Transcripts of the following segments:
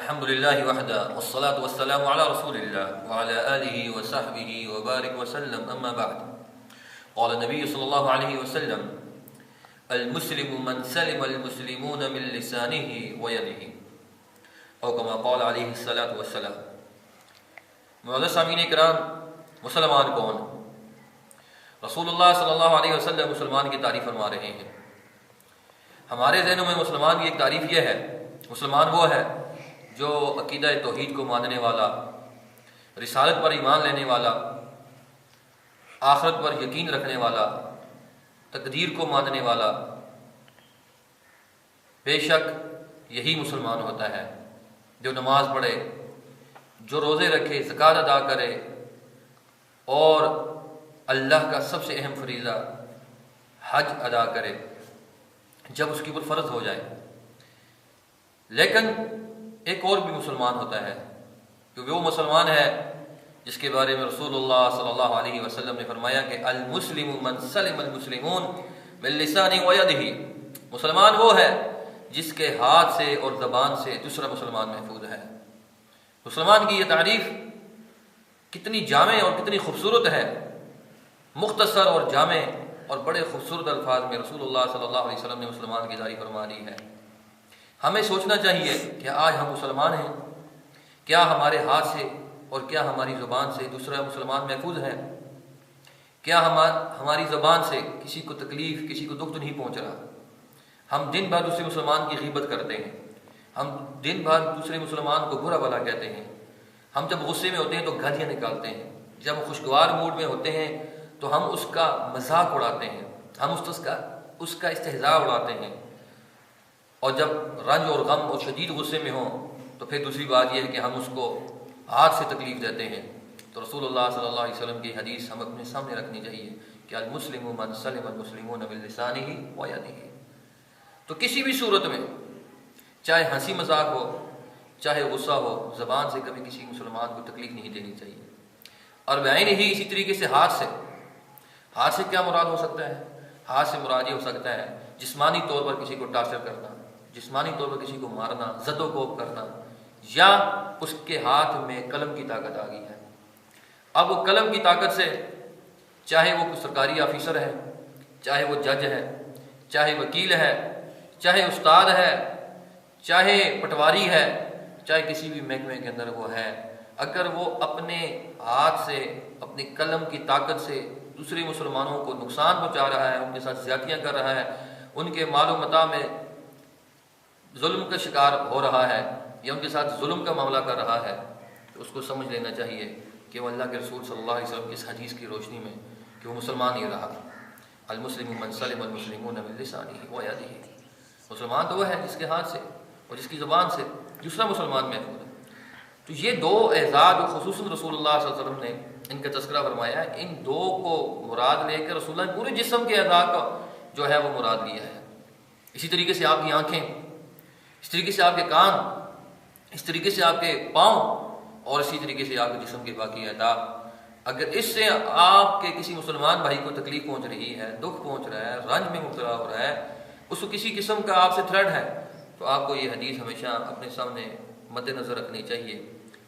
الحمد لله وحده والصلاة والسلام على رسول الله وعلى آله وصحبه وبارك وسلم أما بعد. قال النبي صلى الله عليه وسلم: المسلم من سلم المسلمون من لسانه ويده، او كما قال عليه الصلاة والسلام. معزز سامعین کرام، مسلمان کون؟ رسول اللہ صلی اللہ علیہ وسلم مسلمان کی تعریف فرما رہے ہیں. ہمارے ذہنوں میں مسلمان کی ایک تعریف یہ ہے: مسلمان وہ ہے جو عقیدہ توحید کو ماننے والا، رسالت پر ایمان لینے والا، آخرت پر یقین رکھنے والا، تقدیر کو ماننے والا. بے شک یہی مسلمان ہوتا ہے جو نماز پڑھے، جو روزے رکھے، زکوٰۃ ادا کرے اور اللہ کا سب سے اہم فریضہ حج ادا کرے جب اس کے اوپر فرض ہو جائے. لیکن ایک اور بھی مسلمان ہوتا ہے، کیونکہ وہ مسلمان ہے جس کے بارے میں رسول اللہ صلی اللہ علیہ وسلم نے فرمایا کہ المسلم من سلم المسلمون من لسانہ ویدہ. مسلمان وہ ہے جس کے ہاتھ سے اور زبان سے دوسرا مسلمان محفوظ ہے. مسلمان کی یہ تعریف کتنی جامع اور کتنی خوبصورت ہے. مختصر اور جامع اور بڑے خوبصورت الفاظ میں رسول اللہ صلی اللہ علیہ وسلم نے مسلمان کی تعریف فرما دی ہے. ہمیں سوچنا چاہیے کہ آج ہم مسلمان ہیں، کیا ہمارے ہاتھ سے اور کیا ہماری زبان سے دوسرا مسلمان محفوظ ہے؟ کیا ہماری زبان سے کسی کو تکلیف، کسی کو دکھ تو نہیں پہنچ رہا؟ ہم دن بھر دوسرے مسلمان کی غیبت کرتے ہیں، ہم دن بھر دوسرے مسلمان کو برا بھلا کہتے ہیں. ہم جب غصے میں ہوتے ہیں تو گالیاں نکالتے ہیں، جب خوشگوار موڈ میں ہوتے ہیں تو ہم اس کا مذاق اڑاتے ہیں، ہم اس کا استہزاء اڑاتے ہیں. اور جب رنج اور غم اور شدید غصے میں ہوں تو پھر دوسری بات یہ ہے کہ ہم اس کو ہاتھ سے تکلیف دیتے ہیں. تو رسول اللہ صلی اللہ علیہ وسلم کی حدیث ہم اپنے سامنے رکھنی چاہیے کہ المسلم من سلم المسلمون من لسانہ ویدہ. تو کسی بھی صورت میں، چاہے ہنسی مذاق ہو، چاہے غصہ ہو، زبان سے کبھی کسی مسلمان کو تکلیف نہیں دینی چاہیے. اور بعین ہی اسی طریقے سے ہاتھ سے کیا مراد ہو سکتا ہے؟ ہاتھ سے مراد یہ ہو سکتا ہے جسمانی طور پر کسی کو ٹارچر کرنا، جسمانی طور پر کسی کو مارنا، زد و کوب کرنا، یا اس کے ہاتھ میں قلم کی طاقت آ گئی ہے. اب وہ قلم کی طاقت سے، چاہے وہ کوئی سرکاری آفیسر ہے، چاہے وہ جج ہے، چاہے وکیل ہے، چاہے استاد ہے، چاہے پٹواری ہے، چاہے کسی بھی محکمے کے اندر وہ ہے، اگر وہ اپنے ہاتھ سے، اپنی قلم کی طاقت سے دوسرے مسلمانوں کو نقصان پہنچا رہا ہے، ان کے ساتھ زیادتیاں کر رہا ہے، ان کے مال و متاع میں ظلم کا شکار ہو رہا ہے یا ان کے ساتھ ظلم کا معاملہ کر رہا ہے، تو اس کو سمجھ لینا چاہیے کہ وہ اللہ کے رسول صلی اللہ علیہ وسلم کی اس حدیث کی روشنی میں کہ وہ مسلمان ہی رہا. المسلم من سلم المسلمون من لسانہ ویدہ. مسلمان تو وہ ہے جس کے ہاتھ سے اور جس کی زبان سے دوسرا مسلمان محفوظ ہے. تو یہ دو اعزاز جو خصوصاً رسول اللہ صلی اللہ علیہ وسلم نے ان کا تذکرہ فرمایا ہے، ان دو کو مراد لے کر رسول اللہ نے پورے جسم کے اعضاء کا جو ہے وہ مراد لیا ہے. اسی طریقے سے آپ کی آنکھیں، اس طریقے سے آپ کے کان، اس طریقے سے آپ کے پاؤں اور اسی طریقے سے آپ کے جسم کے باقی اعضاء، اگر اس سے آپ کے کسی مسلمان بھائی کو تکلیف پہنچ رہی ہے، دکھ پہنچ رہا ہے، رنج میں مبتلا ہو رہا ہے، اس کو کسی قسم کا آپ سے تھریٹ ہے، تو آپ کو یہ حدیث ہمیشہ اپنے سامنے مد نظر رکھنی چاہیے.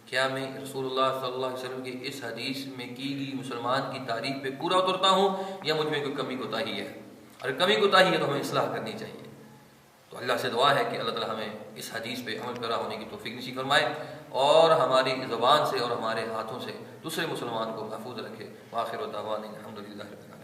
کیا میں رسول اللہ صلی اللہ علیہ وسلم کی اس حدیث میں کی گئی مسلمان کی تعریف پہ پورا اترتا ہوں یا مجھ میں کوئی کمی کوتاہی ہے؟ اگر کمی کوتاہی ہے تو ہمیں اصلاح کرنی چاہیے. تو اللہ سے دعا ہے کہ اللہ تعالی ہمیں اس حدیث پہ عمل پیرا ہونے کی توفیق نصیب فرمائے اور ہماری زبان سے اور ہمارے ہاتھوں سے دوسرے مسلمان کو محفوظ رکھے. وآخر دعوانا الحمد للہ رب العالمین.